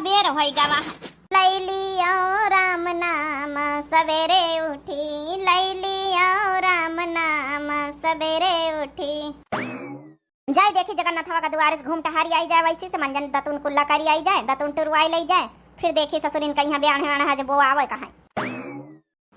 सबेर हो गवा। लैलियो राम नाम सवेरे उठी, लैलियो राम नाम सवेरे उठी। जाए देखी जगन्नाथवा का द्वार से घूम टहारी आई जाए, वैसे से मंजन दतुन कुल्ला करी आई जाए, दतुन टुरवाई ले जाए, फिर देखी ससुरिन कहीं ब्याह है जब वो आवे कहाँ।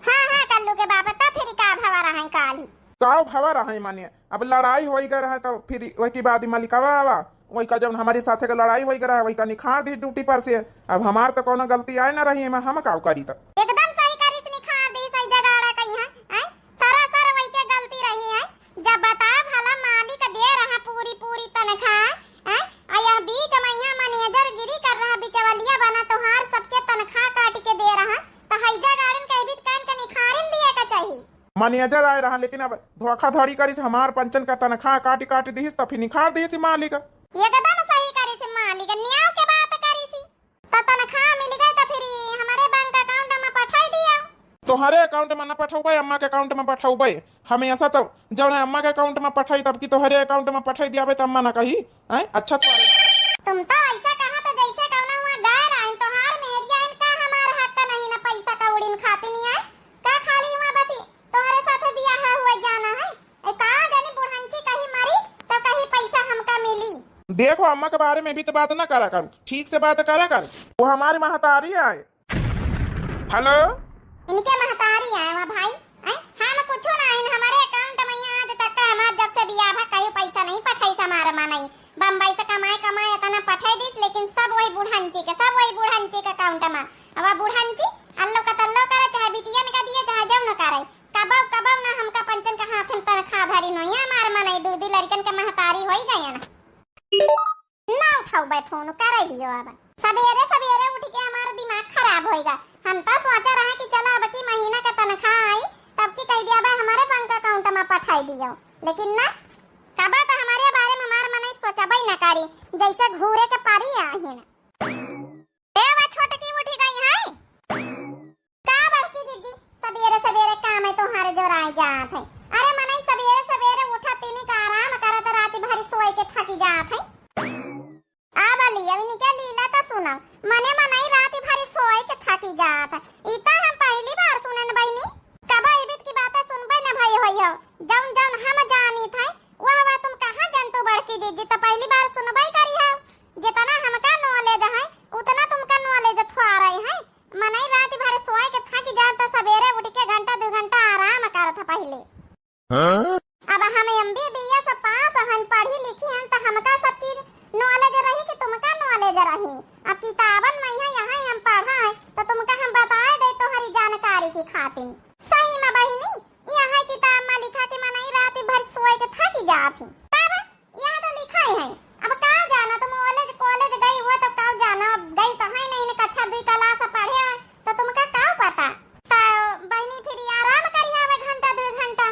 हाँ हाँ कल्लू के बाबा तो फिर का भवा रहा है काली का भवा रहा है मानिए। अब लड़ाई हो गई है तो फिर वही की बाद मालिकावा आवा वही का जब हमारे साथे का लड़ाई हो गई है वही का निखार दी ड्यूटी पर से। अब हमार तो कोनो गलती आए ना रही है, हम का करी तो एकदम सही करी से निखार दी सही जगाड़ा कहीं है सारा सारा वही के गलती रही है। जब बता भला मालिक दे रहा पूरी पूरी तनख्वाह है आया बीच महीना मैनेजर गिरी कर रहा बिचवलिया बना तोहार सबके तनख्वाह काट के दे रहा तो हैजा गार्डन के भी कान के निखारिन दिए का चाहिए। मैनेजर आए रहा लेकिन अब धोखाधड़ी करी हमार पंचन का तनख्वाह काट दी तो फिर निखार दी मालिक। एकदम सही करी से मालिक न्याय के बात करी सी तो तनख्वाह मिल गई तो फिर हमारे बैंक अकाउंट में पठाई दिया। तोहरे अकाउंट में न पठाऊबे अम्मा के अकाउंट में पठाऊबे हमें ऐसा तो जब अम्मा के अकाउंट में पठाई तब की तोहरे अकाउंट में पठाई दिया तो अम्मा ना कही अच्छा तुम तो ऐसा कहा तो जैसे कहना हुआ गाय रहा तोहार मेरिया इनका हमारा हक नहीं ना पैसा का उड़ीन खाती नहीं है का खाली हुआ बस तोहरे साथे बियाह हुआ जाना है कहा जानी बुढ़ंची कहीं मरी तो कहीं पैसा हमका मिली। देखो अम्मा के बारे में भी तो बात ना करा कर, ठीक से बात करा कर, वो हमारी महतारी आए। हेलो इनके महतारी आए वहाँ भाई हम कुछ ना इन हमारे अकाउंट में आज तक का हमार जब से बियाह भा कहीं पैसा नहीं पठाई हमारे मां नहीं बम्बई से कमाए इतना पठाई दी लेकिन सब वही बुढ़ंची के अकाउंट में। अब बुढ़ंची अल्लो का तल्लो करे चाहे बिटियन का दिए चाहे जब न करे कबब ना हमका पंचन का हाथ में तनख्वाह धरी नहीं हमारे मां नहीं दूध लड़कन के महतारी हो ही गए ना उठाओ बे फोन करे दियो। अब सवेरे सवेरे उठ के हमारा दिमाग खराब होएगा। हम तो सोचा रहे कि चलो अब की महीना का तनख्वाह आई तब की कह दिया भाई हमारे बैंक अकाउंट में पठाई दियो लेकिन ना कबा तो हमारे बारे में हमार मन सोचा भाई ना करी जैसे घूरे के पारी आहे ना ए वा छोटकी उठी गई है का बड़की जीजी सवेरे सवेरे काम है तोहारे जोराई जात है। अरे मनई सवेरे सवेरे उठा तीनी का आराम करत रात भर सोए के थकी जात है। अब लिया इनके लीला तो सुनो मने मनई रात भर सोए के थकी जात है इता हम पहली बार सुनन बइनी कबा इबित की बातें सुनबे ना भाई होइयो जौन जौन हम जानी थे वह तुम कहां जानतो बड़की जीजी तो पहली बार सुनबई करी हो जितना हमका नॉलेज है उतना तुमका नॉलेज थोड़ा रही है। मनई रात भर सोए के थकी जात तो सवेरे उठ के घंटा 2 घंटा आराम करत पहले। अब हम एमबीबीएस से पास हन पढ़ी लिखी हन तो हमका सब चीज नॉलेज रही कि तुमका नॉलेज रही। अब किताबन में यहाँ हम पढ़ा है तो तुमका हम बताए दे तोहरी जानकारी की खातिर सही में बहिनी यहाँ किताब में लिखा कि मनई रात भर सोए के थकी जात है तब यहाँ तो लिखा है। अब का जाना तुम कॉलेज गई हुआ तो का जाना गई तो है नहीं कक्षा 2 क्लास पढ़े तो तुमका का पता तो बहिनी फिर आराम करी हवे घंटा 2 घंटा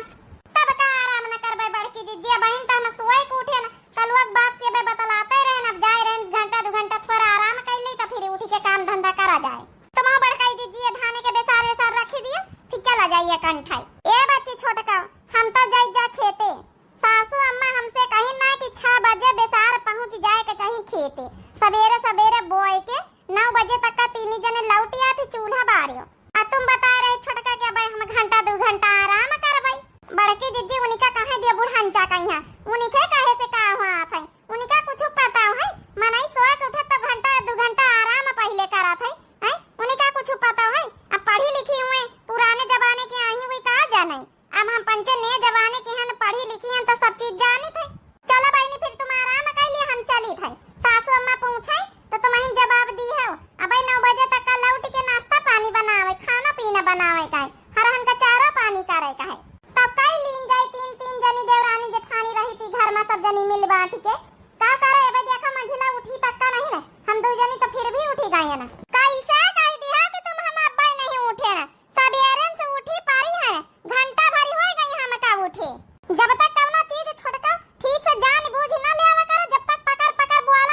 तब का आराम न करबे बड़की दीजिए बहन तो हम सोए के उठे न कलुआ बाप से बे बतलाते रहे अब जाए रहे घंटा 2 घंटा थोड़ा आराम कर ली तो फिर उठ के काम धंधा करा जाए। तुम बड़काई दीजिए धाने के बेसार रखी दियो फिर चला जाइए कंठाई। ए बच्ची छोटका हम तो जाई जा खेते सासू अम्मा हमसे कहीं ना कि 6 बजे बेसार पहुंच जाए के चाहिए खेते सवेरे सवेरे बोए के 9 बजे तक का 3 जने लौटिया फिर चूल्हा बारियो। आ तुम बता रहे छोटका के भाई हम घंटा 2 घंटा आराम करबई बड़की जीजी उनका कहे दिया बुढ़ांचा कहीं उनके कहे से का हुआ थे उनका कुछ पता है मनई सोए के उठे तो घंटा 2 घंटा आराम पहले करत है उनका कुछ पता है। अब पढ़ी लिखी हुए पुराने जमाने की आई हुई का जाने अब हम पंचे नए जमाने की हन पढ़ी लिखी हन तो सब चीज जानी थे। चलो बहनी फिर तुम आराम कर लिए हम चली थे सासू अम्मा पूछे तो तुम ही जवाब दी हो। अब 9 बजे तक का लौट के नाश्ता पानी बनावे खाना पीना बनावे का हरहन का चारा पानी करे का है तब कई लीन जाए 3 जनी देवरानी जेठानी रही थी घर में सब जनी मिल बांट के का करे अब देखा मंझिला उठी तक का नहीं ना हम 2 जनी तो फिर भी उठी गए ना कैसे कह दिया कि तुम हम अब्बा नहीं उठे ना सवेरे से उठी पारी है घंटा भरी हो गई हम का उठे जब तक कवना चीज छोटका ठीक से जान बूझ न ले आवे कर जब तक पकड़ बोला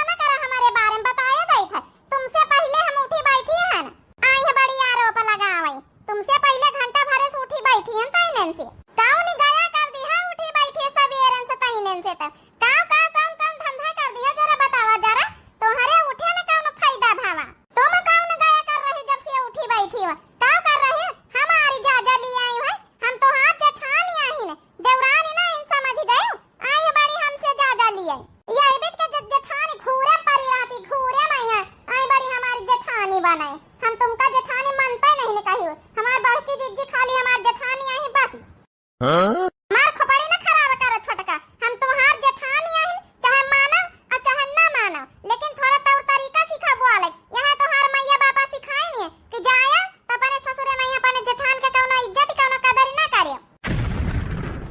लेकिन थोड़ा तौर तरीका सिखाबो आले। यहाँ तो हर मैया बापा सिखाए नहीं कि जाया त अपने ससुरे में अपने जेठान के कौनो इज्जत कौनो कदर ना करे।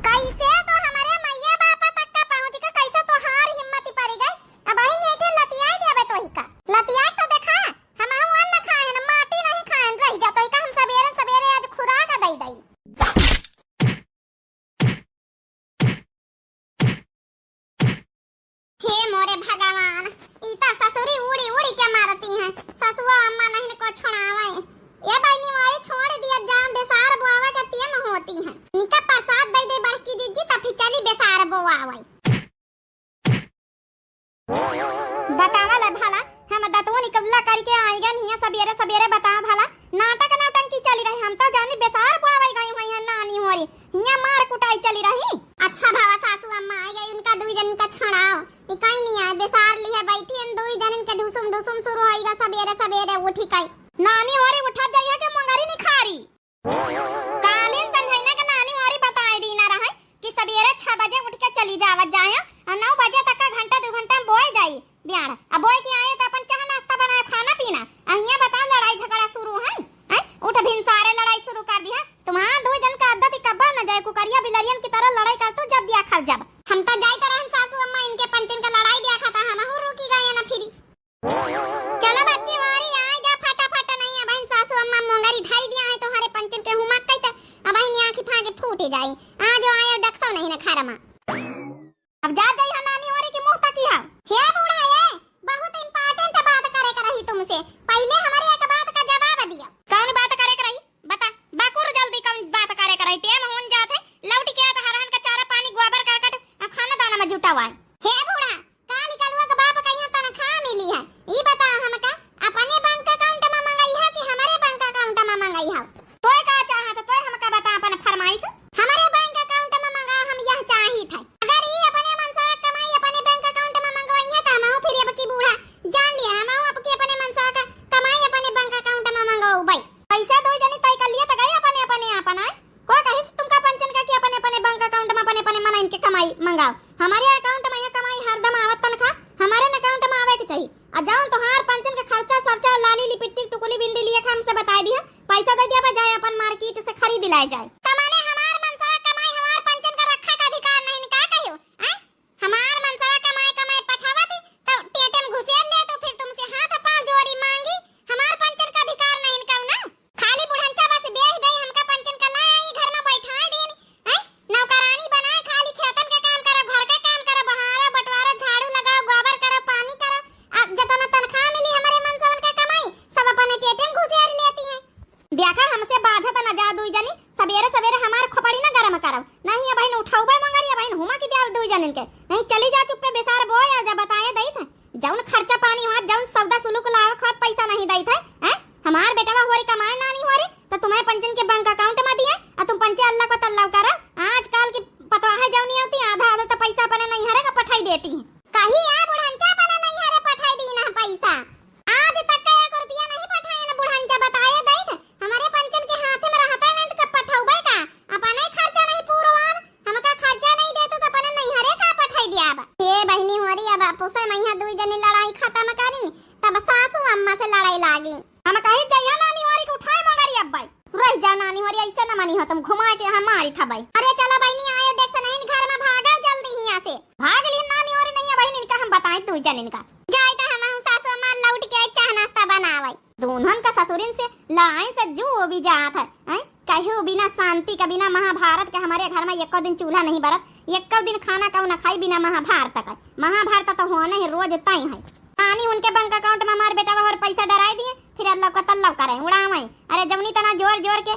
कैसे तो हमारे मैया बापा तक का पहुंच के कैसे तो हार हिम्मत पड़ी गई। अब ही नेठे लतियाई देबे तो ही का लतियाई तो देखा हम अन्न खाए न माटी नहीं खाए रह जातो ही का हम सवेरे सवेरे आज खुराक दई दई। हे मोरे भगवान इता ससुरी उड़ी उड़ी के मारती हैं। ससुआ अम्मा नहीं को छोड़ावे ये बहनी वाली छोड़ दिया जाम बेसार बुआवा के टीम होती है। निका प्रसाद दे दे बड़की जीजी त फिर चली बेसार बुआवे। बतावा ले भला हम दतवा निकबला करके आएगा नहीं सवेरे सवेरे बता भला नाटक नौटंकी चली रही। हम तो जानी बेसार बुआवे गई हुई है नानी होरी हिया मार कुटाई चली रही। अच्छा भावा सासू अम्मा आ गई उनका दुई जन का छड़ाओ इकाई नहीं आए बेसार लिया बैठी इन दुई जन के ढुसुम ढुसुम शुरू होएगा सवेरे सवेरे उठी कई नानी होरी उठा जाइए के मंगारी नहीं खारी कालीन संघैना के नानी होरी बताई दी ना रहे कि सवेरे 6 बजे उठ के चली जावत जाए और 9 बजे तक का घंटा 2 घंटा बोए जाई बियाड़। अब बोए के आए तो अपन चाह नाश्ता बनाए खाना पीना अहिया बताओ लड़ाई झगड़ा शुरू है उठ भिन सारे लड़ाई शुरू कर दिया। तुम्हारा दो जन का आदत कब्बा न जाए कुकरिया बिलरियन की तरह लड़ाई कर तो जब दिया खा जब हम तो जाई तरह सासू अम्मा इनके पंचन का लड़ाई दिया खाता हम हो रुकी गए ना फिरी। चलो बच्ची वारी आ जा फटाफट नहीं अब सासू अम्मा मोंगरी धाई दिया है तुम्हारे पंचन के हुमा कई त अब ही आंखी फाके फूट जाई आ जो आए डक्सो नहीं ना खारमा। अब जा गई है नानी वारी की मुंह तक है। हे बूढ़ा ये बहुत इंपॉर्टेंट बात करे कर रही तुमसे पहले हमारे एक बात का जवाब दिया। कौन बात करे कर रही बता बाकुर जल्दी कौन बात करे कर रही टेम होन जात है लौट के आता हरहन का चारा पानी गोबर करकट खाना दाना में जुटा हुआ है। हे बूढ़ा काली कलुआ का बाप कहिया तनख्वाह मिली है ई बताओ हमका अपने बैंक अकाउंट में मंगाई है कि हमारे बैंक अकाउंट में मंगाई है। तोय का चाहत तोय हमका बता अपन फरमाइश हमारे बैंक अकाउंट में मंगाओ हम यह चाही था। अगर ई अपने मन से कमाई अपने बैंक अकाउंट में मंगवाई है त हम फिर अब की बूढ़ा जान लिया हम आपके अपने मन से कमाई अपने बैंक अकाउंट में मंगाओ भाई पैसा दो जनी तय कर लिया त गए अपने अपने अपन आए को कहि तुमका पंचन का कि अपने अपने बैंक अकाउंट में अपने अपने मन इनके कमाई मंगाओ। हमारे अकाउंट में ये कमाई हरदम आवत तनख्वाह हमारे अकाउंट में आवे के चाहिए आ जाओ तो हार पंचन के खर्चा सरचा लाली लिपिट्टी टुकुली बिंदी लिए हम से बता दिया पैसा दे दिया बजाय अपन मार्केट से खरीद लाए जाए। तमाने हमार मनसा कमाई हमार पंचन का रखा का अधिकार नहीं का कहियो हमार मनसा कमाई कमाई पठावती तो टेटम घुसेल ले तो फिर तुमसे हाथ पांव जोड़ी मांगी हमार पंचन का अधिकार नहीं का ना खाली बुढ़ंचा बस बेही बेही हमका पंचन का लाई घर में बैठाए देनी नौकरानी बनाए खाली खेतन के काम करो घर का काम करो बहारा बंटवारा झाड़ू लगाओ गोबर करो पानी करो अब जितना तनख्वाह मिली हमारे मनसा का कमाई सब अपने टेटम घुसेल लेती है। देखा हमसे बाझत न जा दुई जनी सवेरे सवेरे हमार खोपड़ी न गरम करब नहीं बहन उठाऊबे मंगरी बहन हुमा की देव दुई जनन के नहीं चली जा चुप पे बेसार बोय आ जा बताए दई थे जौन खर्चा पानी हुआ जौन सौदा सुलूक लावे खात पैसा नहीं दई थे हमार बेटवा होरी कमाए नानी होरी तो तुम्हें पंचन के बैंक अकाउंट में दिए और तुम पंचे अल्लाह को तल्लाव करा आजकल की पता है जौनी होती आधा आधा तो पैसा अपने नहीं हरे का पठाई देती है कहीं आ बुढ़ंचा अपने नहीं हरे पठाई दी ना पैसा आज तक का 1 रुपया नहीं पठाए ना बुढ़ंचा बताए दई थे हमारे पंचन के हाथ में रहता नहीं तो कब पठाऊबे का अपने खर्चा नहीं पूरवान हमका खर्चा नहीं देते तो अपने नहीं हरे का पठाई दिया। अब हे बहनी होरी अब पुसे मैया दुई जनी लड़ाई खत्म करी तब सासू अम्मा से लड़ाई लागी हम कहे जइया नानी होरी को उठाए मगरी अब भाई रह जा नानी होरी ऐसे न मनी हो तुम घुमा के हमारी था भाई। अरे चलो बहनी आए देख से नहीं घर में भागा जल्दी यहां से भाग ली नानी होरी नहीं है बहनी इनका हम बताएं दुई जनी का जाए तो हम सासू अम्मा लौट के चाह नाश्ता बनावे दोनों का ससुरिन से लड़ाई से जो भी जात है कहियो बिना शांति का बिना महाभारत के हमारे घर में एक दिन चूल्हा नहीं बरत एक दिन खाना का न खाई बिना महाभारत का महाभारत तो होना ही रोज तय है आनी उनके बैंक अकाउंट में हमारे बेटा और पैसा डराई दिए फिर अल्लाह को तल्लाव करे उड़ावे अरे जवनी तना जोर जोर के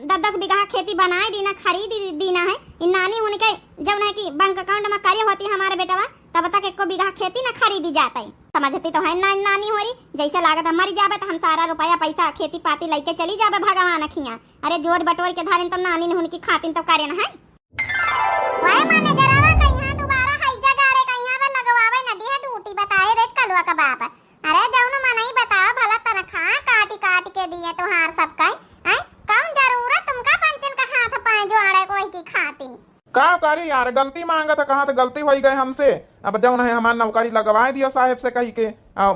10-10 बीघा खेती बनाए दीना खरीद दीना है इन नानी उनके जब ना कि बैंक अकाउंट में कार्य होती है हमारे बेटा तब तक 1 बीघा खेती न खरीदी जाता है समझती तो है ना नानी हो रही जैसे लागत मर जावे तो हम सारा रुपया पैसा खेती पाती लेके चली जावे भगवान अखियां अरे जोर बटोर के धारिन तो नानी ने उनकी खातिन तो कार्य न है वाय माने जरावा कहिया दोबारा हाइजा गाड़े कहिया पे लगवावे न दिया ड्यूटी बताए रे कलवा का बाप अरे जाऊन मनई बताओ भला तनखा काट के दिए तोहार सब का कम जरूरत तुमका पंचन का हाथ पाए जो आड़े कोई की खातिन का करी यार, गलती मांगा था, कहा तो गलती हो गई हमसे। अब जब है हमारी नौकरी लगवाए दियो साहेब से कही के,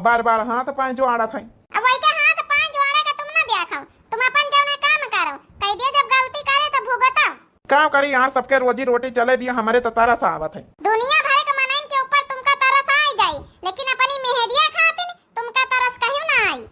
बार बार हाथ पाए जो आड़ा था। अब वही के हाथ पांच जोड़े का तुम ना देखो, तुम अपन जौन काम करो कह दिया, जब गलती करे तो भुगतो। का करी यार, सबके रोजी रोटी चले दिया, हमारे तो तरस आवत है। दुनिया भर के मनइन के ऊपर तुमका तरस आ जाई, लेकिन अपनी मेहरिया खातिर तुमका तरस कहियो ना आई।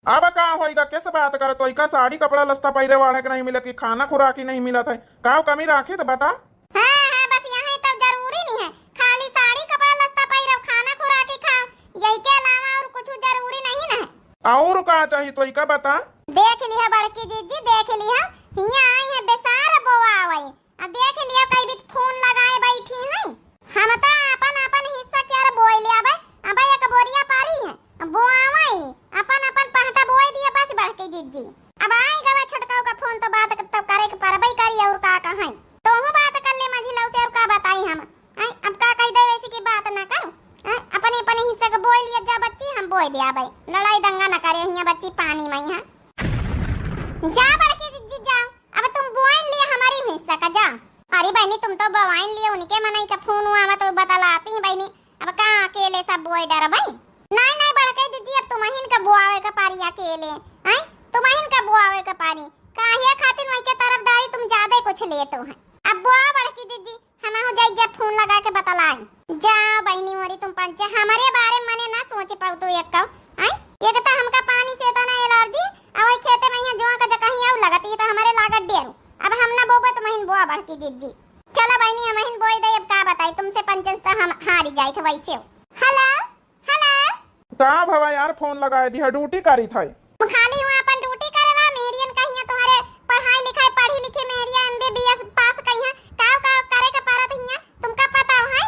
अब का होएगा, किस बात कर तो का साड़ी कपड़ा लस्ता पहिरे वाले के नहीं मिलत, कि खाना खुराक ही नहीं मिलत है, का कमी राखी तो बता। हाँ, बस यहाँ तब जरूरी नहीं है खाली साड़ी कपड़ा लत्ता पहिरो, खाना खुराक ही खाओ, यही के अलावा और कुछ जरूरी नहीं ना है। और का चाहिए तो का बता। देख लिया बड़की जीजी, देख लिया हियां आई है बेसार बोआ आवई, अब देख लिया कई भी फोन लगाए बैठी है। हम तो अपन अपन हिस्सा क्या बोई ले आबे, अब एक बोरिया पारी है बोआवई, अपन अपन पहटा बोई दिया बस बड़की जीजी। अब आई गवा छटकाऊ का फोन तो बात तब करे के परबई करी, और का कहां तो हूं बात कर ले मझिलौ से, और का बताई हम आई, अब का कह दे वैसी की बात ना करो। अपने अपने हिस्से का बोई लिया जा बच्ची, हम बोई दिया भाई, लड़ाई दंगा ना करे हियां बच्ची पानी में यहाँ जा बड़की जीजी जाओ, अब तुम बोइन लिए हमारी हिस्सा का जा। अरे बहनी तुम तो बोइन लिए, उनके मनाई का फोन हुआ मैं तो बतलाती बहनी, अब कहां अकेले सब बोई डर भाई। नहीं नहीं बड़की जीजी, अब तुम्हाइन का बोआवे का पारी अकेले हैं, तुम्हाइन का बोआवे का पारी काहे खातिर वही के तरफदारी तुम ज्यादा कुछ लेते हो। अब बोआ बड़की जीजी, हम हो जाई जब फोन लगा के बतलाई जा बहनी मोरी, तुम पंचे हमारे बारे में मने ना सोच पाऊ तो एक का एक तो हमका पानी से तना एलर्जी, अब वही खेते में यहाँ जोआ का जगह आउ लगती तो हमारे लागत डेरू, अब हम ना बोबे तो महीन बोआ बड़की जीजी। चलो बहनी हम महीन बोई दे, अब का बताई तुमसे पंचन से हम हारी जाई थे वैसे। हेलो हेलो का भवा यार, फोन लगाए दिया, ड्यूटी करी था। खाली हुआ अपन ड्यूटी करना, मेरियन कहिया तुम्हारे पढ़ाई लिखाई पढ़ी लिखी मेरिया एमबीबीएस पास कहिया का करे का पारत हिया तुमका पता है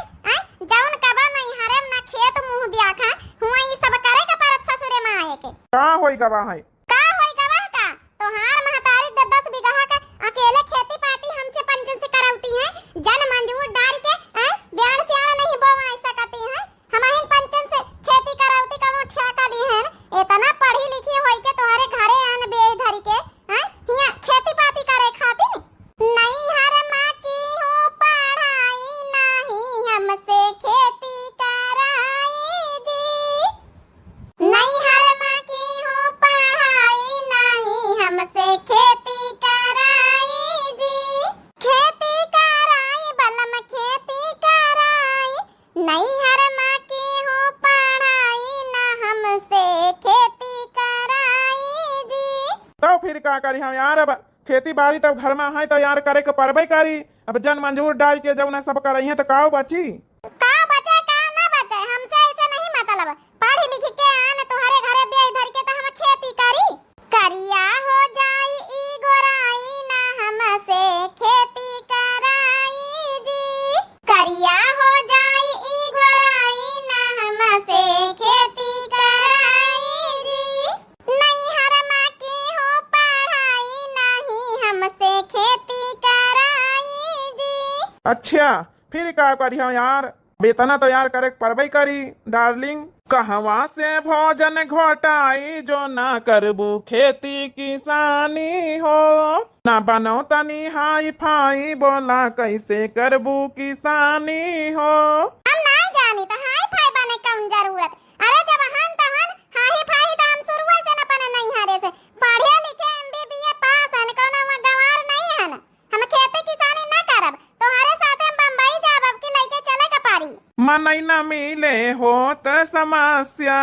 जाउन कबा नहीं हरम ना खेत मुंह दिया खा हुआ, ई सब करे का पारत ससुरे में आए के का होई गवा है, का होई गवा का तो हार महतारी 10 बीघा का अकेले खेती पाती हमसे पंचन से करौती है, जन मंजूर डाल के ब्याण से आना नहीं बोवा ऐसा करती है, हमारे पंचन से खेती करौती कौनो ठेका ली है, इतना पढ़ी लिखी होई के तुम्हारे घरे आन बे धरी के हिया खेती पाती करे खातिर नहीं हर मां की हो पढ़ाई नहीं हमसे खेती कराई जी, नहीं हर मां की हो पढ़ाई नहीं हमसे खेती कराई जी, खेती कराई बलम खेती कराई, नहीं हर मां की हो पढ़ाई ना हमसे खेती कराई जी। तो फिर का करी हम यार, अब खेती बाड़ी तब घर में है तो यार करे के परबे करी, अब जन मंजूर डाल के जब सब करही है तो का बची, का बचे का ना बचे, हमसे ऐसे नहीं मतलब, पढ़ी लिखी के आन तुम्हारे घरे बेच धर के तो हम खेती करी, करिया हो जाई ई गोराई ना हमसे खेती कराई जी, करिया हो जाई ई गोराई ना हमसे खेती कराई जी, नहीं हर मां की हो पढ़ाई नहीं हमसे खेती कराई जी। अच्छा फिर का करी हम यार, बेतना तो यार करे परबे करी डार्लिंग, कहवा से भोजन घोटाई जो ना करबू खेती किसानी हो, ना बनो तनी हाई फाई बोला कैसे करबू किसानी हो। हम नहीं जानी तो हाई फाई बने कौन जरूरत, अरे जब हम तहन हाई फाई तो हम शुरुआत से न पने नहीं हारे से पढ़े लिखे एमबीबीए पास हन कोनो गवार नहीं हन, हम खेती किसानी ना करब तोहरे साथे हम बम्बई जाब, अब की लइके चले के पारी मनई न मिले हो त समस्या,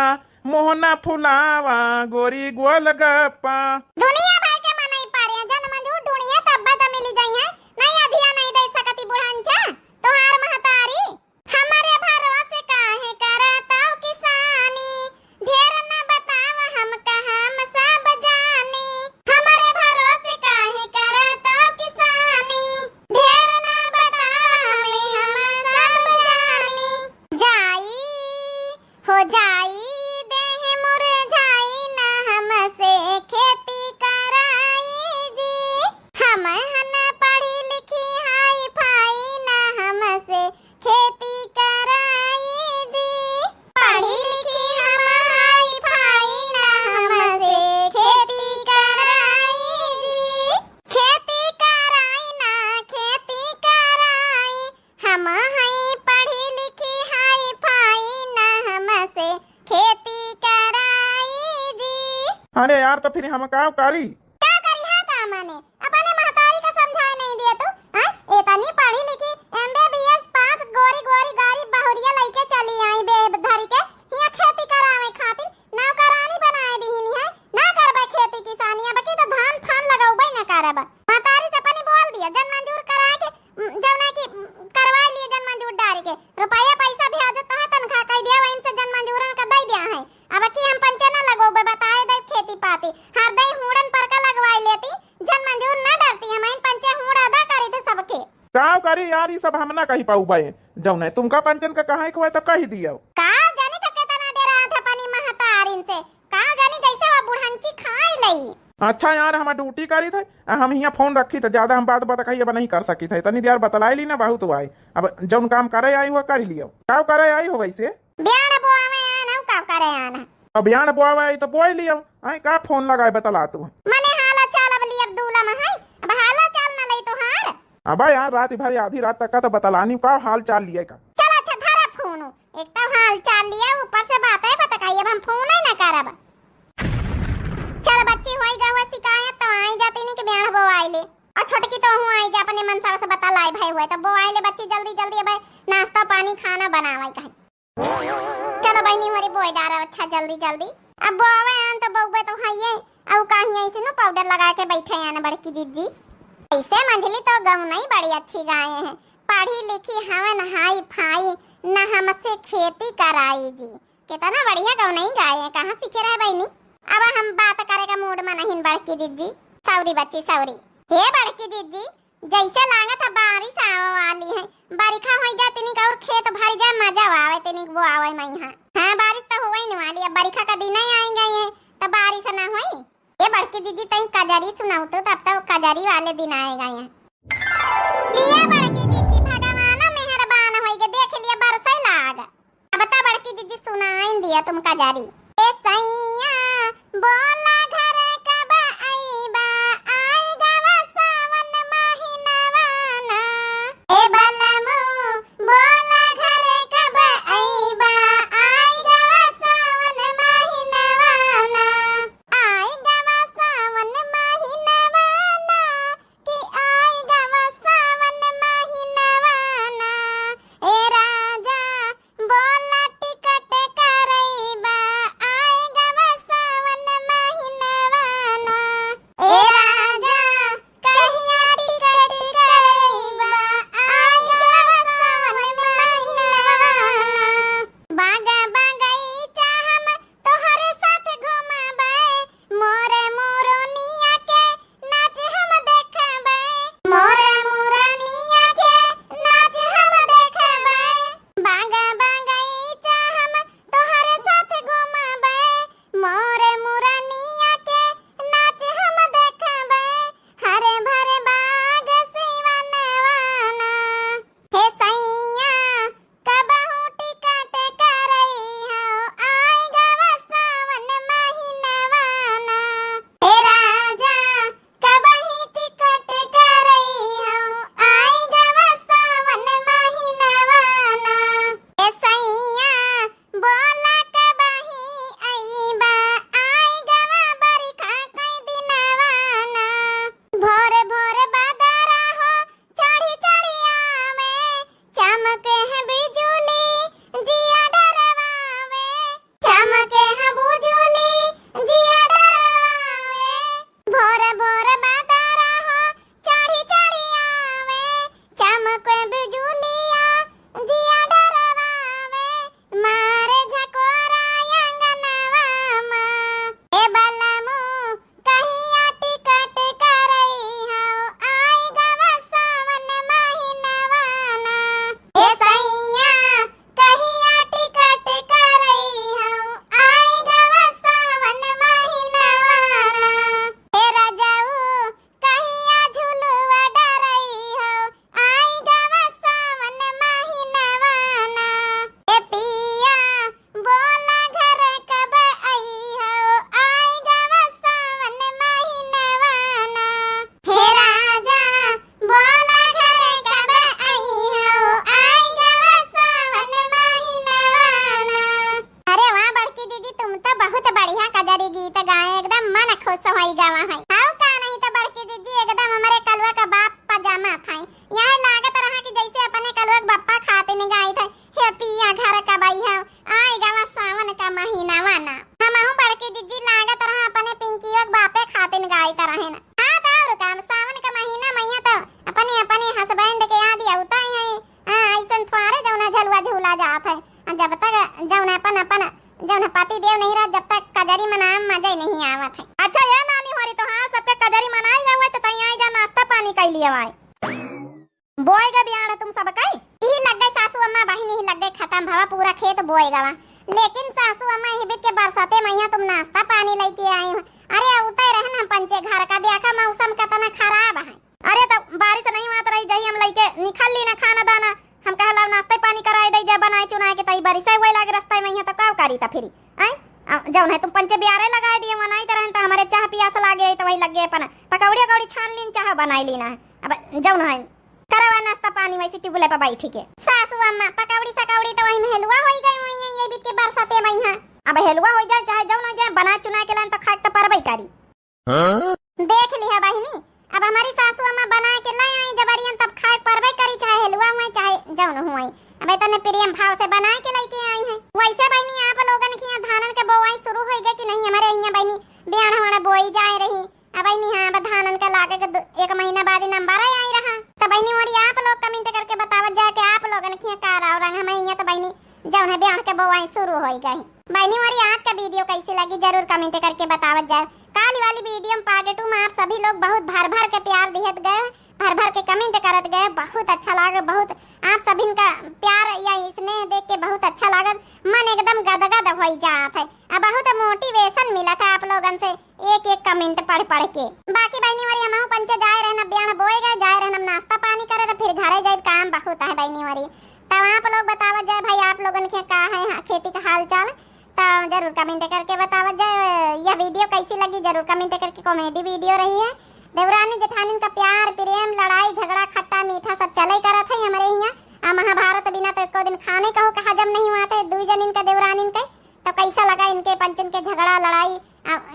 मोहना फुलावा गोरी गोल गप्पा, दुनिया भर के मनई पारे जन मंजूर ढूंढिए तब बता मिली जाई है, नहीं अधिया नहीं दे सकती बुढ़ांचा तोहार महतारी, हमारे भरोसे काहे करता किसानी, ढेर न बताव हम कहा हम सब जानी, हमारे भरोसे काहे करता किसानी, ढेर न बताव हम सब जानी, जाई हो जाई देह मुरझाई ना हमसे खेती कर से खेती कराई जी। अरे यार तो फिर हम का करी? का करी हा का माने अपने महतारी का समझाए नहीं दिए तू हैं? इतनी पढ़ी लिखी एमबीबीएस पास गोरी गोरी गाड़ी बहुरिया लइके चली आई बेधरी के हिया खेती करावे खातिर नौकरानी बनाए दीनी है। ना करबे खेती किसानी अब की तो धान फान लगाउबे ना करब। महतारी से अपनी बोल दिया जन मंजूर कराए के जौना की करवा लिए जन मंजूर डाल के रुपया पैसा भेज तो है तनखा कह दिया वहीं से जन मंजूरन का दे दिया है। अब की हम पंचे ना लगोबे बताए दे खेती पाती हर दई हुड़न पर का लगवाई लेती जन मंजूर ना डरती हम इन पंचे हुड़ अदा करी थे सबके। का करी यार ये सब हम ना कही पाऊ बे जौन तुमका पंचन का कहा हुआ तो कही दियो। का जानी तो केतना डेरा था पानी महतारिन से का जानी जैसे वो बुढ़ंची खाए लई। अच्छा यार हम ड्यूटी करी थे हम यहाँ फोन रखी तो ज्यादा हम बात बताई अब नहीं कर सकी थे तनी देर बतलाई ली ना बहुत तो आई अब जौन काम करे आई हुआ कर लियो। का करे आई हो वैसे ब्याह बुआ में आना का करे आना अब यहाँ बोआ आई तो बोई लियो। आई का फोन लगाए बतला तू मने हाला चाल अब ली अब्दुल्ला में है अब हाला चाल ना लई तो हार। अब यार रात भर आधी रात तक का तो बतलानी का हाल चाल लिए का। चल अच्छा धरा फोन एक तो हाल चाल लिया ऊपर से बात है बताइए अब हम फोन ही ना करब। चल बच्ची होई गवा शिकायत तो आई जाती नहीं कि ब्याह बो आइले और छोटकी तो हूं आई जा अपने मनसा से बता लाई भाई हुए तो बो आइले बच्ची जल्दी जल्दी अब नाश्ता पानी खाना बनावाई कहे। चलो बहनी हमारी बोई डारा अच्छा जल्दी जल्दी अब बो आवे आन तो बउबे तो खाइए अब कहीं ऐसे ना पाउडर लगा के बैठे आने बड़की जीजी। ऐसे मंझली तो गऊ नहीं बड़ी अच्छी गाय हैं पढ़ी लिखी हवन हाई फाई न हमसे खेती कराई जी। कितना बढ़िया गऊ नहीं गाय है कहाँ सीखे रहे बहनी। अब हम बात करे का मूड में नहीं बड़की जीजी सौरी बच्ची सौरी। हे बड़की जीजी जैसे लागत है बारिश आवे वाली है बारिखा हो जाती नहीं और खेत भर जा मजा आवे तनिक वो आवे मैं यहाँ। हाँ बारिश तो हुई नहीं वाली अब बारिखा का दिन ही आई गए हैं तो बारिश ना हुई। ये बड़की दीदी तई कजरी सुनाऊ तो तब तक कजरी वाले दिन आए गए हैं। लिया बड़की दीदी भगवान मेहरबान होई के देख लिया बरसे लाग। अब ता बड़की दीदी सुनाई दिया तुम कजरी। ए सैया बोला घर कब आईबा आई गवा सावन महीनावाना। ए बलमू बोला घर कब आईबा आई गवा सावन महीनावाना। आई गवा सावन महीनावाना कि आई गवा सावन महीनावाना। ए राजा बोला टिकट करईबा आई गवा सावन होली गीत गाए एकदम मन खुश होई गावा है। हाउ का नहीं तो बड़की दीदी एकदम हमारे कलवा का बाप पजामा था। यह लागत रहा कि जैसे अपने कलवा का बप्पा खाते ने गाई था। हे पिया घर का बाई है आई गावा सावन का महीना वाना। हमहु बड़की दीदी लागत रहा अपने पिंकी बापे खाते ने गाई ता रहे ना। हां और काम सावन का महीना मैया तो अपने अपने हस्बैंड के याद आवता है। हां ऐसन थोड़े जौना झलवा झूला जात है। जब तक जौना अपन जौन पति देव नहीं रहा जब तक कजरी मनाए मजा ही नहीं आवत है। अच्छा ये नानी हमारी तो हाँ सबके कजरी मनाई जावे तो तई आई जा नाश्ता पानी कर लिए आए बोए गा बियाह तुम सब कई ही लग गई सासू अम्मा बहिनी ही लग गई खत्म भवा पूरा खेत बोए गा। लेकिन सासू अम्मा हिबित के बरसाते मैया तुम नाश्ता पानी लेके आई हो। अरे उतर रहे ना पंचे घर का देखा मौसम कितना खराब है। अरे तो बारिश नहीं मात रही जाई हम लेके निकल ली ना खाना दाना हम कहला नाश्ता पानी कराई दई जा बनाए चुनाए के तई बारिश है वही लागे रास्ता में तो का करी ता फिर आई जौन है तुम पंचे बियारे लगाए दिए मनाई तरह तो हमारे चाह पियास लागे तो वही लगे अपन पकौड़ी कौड़ी छान लीन चाह बनाई लीना अब जौन है करवा नाश्ता पानी वैसे टिबुले पे बैठी के सासू अम्मा पकौड़ी सकौड़ी तो वही में हलवा होई गई वही ये भी के बरसाते में हां अब हलवा हो जाए चाहे जौन हो जाए बना चुना के लान तो खाट तो परबई करी। देख लिया बहिनी अब हमारी सासू अम्मा बना के लाई आई जबरियन तब खाए परबई करी चाहे हलवा हुई चाहे जौन हुई अब इतने प्रेम भाव से बना के लेके आई है। वैसे बहनी आप लोगन की धानन के बोआई शुरू हो गई कि नहीं हमारे यहाँ बहनी बियान हमारा बोई जाए रही अब बहनी हाँ धानन का लागे के 1 महीना बाद नंबर आई रहा तो बहनी और आप लोग कमेंट करके बतावत जाए कि आप लोगन की का रंग हमें यहाँ तो बहनी जौन है बियान के बोआई शुरू हो गई। बहनी और आज का वीडियो कैसी लगी जरूर कमेंट करके बतावत जाए। काली वाली वीडियो में पार्ट 2 में आप सभी लोग बहुत भर भर के प्यार दिहत गए भर भर के कमेंट करत गए बहुत अच्छा लगा बहुत आप सभी का प्यार या इसने देख के बहुत अच्छा लगा मन एकदम गदगद हो जात है। अब बहुत मोटिवेशन मिला था आप लोगन से एक एक कमेंट पढ़ पढ़ के। बाकी बहनी वाली हम पंचे जाए रहना बियान बोए गए जाए रहना नाश्ता पानी करे तो फिर घरे जाए काम बहुत है बहनी वाली तब आप लोग बतावत जाए भाई आप लोगन के का है खेती का हाल चाल तो जरूर कमेंट करके बतावत जाए। यह वीडियो कैसी लगी जरूर कमेंट करके कॉमेडी वीडियो रही है। देवरानी जेठानी का प्यार प्रेम लड़ाई झगड़ा खट्टा मीठा सब चले करत है हमारे यहाँ। महाभारत बिना तो एक दिन खाने कहो का हजम नहीं हुआ था 2 जन इनका देवरानी के तो कैसा लगा इनके पंचन के झगड़ा लड़ाई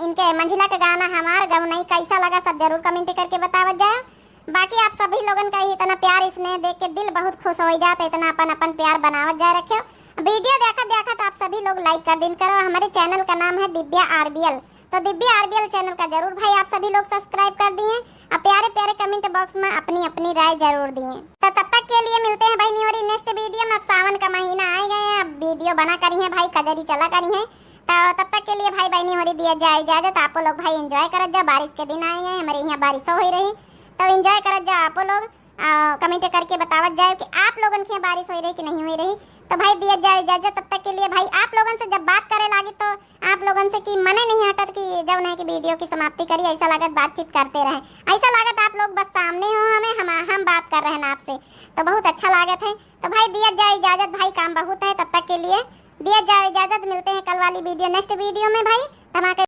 इनके मंझिला का गाना हमार गम नहीं कैसा लगा सब जरूर कमेंट करके बतावत जाए। बाकी आप सभी लोगन का ही इतना प्यार इसने देख के दिल बहुत खुश हो जाता है इतना अपन प्यार बनावत जाए रखियो। वीडियो देखा तो आप सभी लोग लाइक कर दिन करो। हमारे चैनल का नाम है दिव्या आरबीएल तो दिव्या आरबीएल चैनल का जरूर भाई आप सभी लोग सब्सक्राइब कर दिए और प्यारे प्यारे कमेंट बॉक्स में अपनी अपनी राय जरूर दिए। तो तब तक के लिए मिलते हैं बहनी और नेक्स्ट वीडियो में। अब सावन का महीना आ गए अब वीडियो बना करी है भाई कजरी चला करी है तो तब तक के लिए भाई बहनी हो दिया जाए इजाजत। आप लोग भाई एंजॉय करत जाओ बारिश के दिन आए गए हमारे यहाँ बारिश हो रही तो एंजॉय करत जाओ आप लोग कमेंट करके बतावत जाए कि आप लोगन के बारिश हो रही कि नहीं हो रही तो भाई दिया जाए इजाजत। तब तक के लिए भाई आप लोगन से जब बात करे लगी तो आप लोगन से कि मने नहीं हटत कि जब नहीं कि वीडियो की समाप्ति करी ऐसा लागत बातचीत करते रहे ऐसा लागत आप लोग बस सामने हो हमें हम बात कर रहे हैं आपसे तो बहुत अच्छा लागत है। तो भाई दिया जाए इजाजत भाई काम बहुत है तब तक के लिए दिया जाए इजाजत। मिलते हैं कल वाली वीडियो नेक्स्ट वीडियो में भाई धमाके।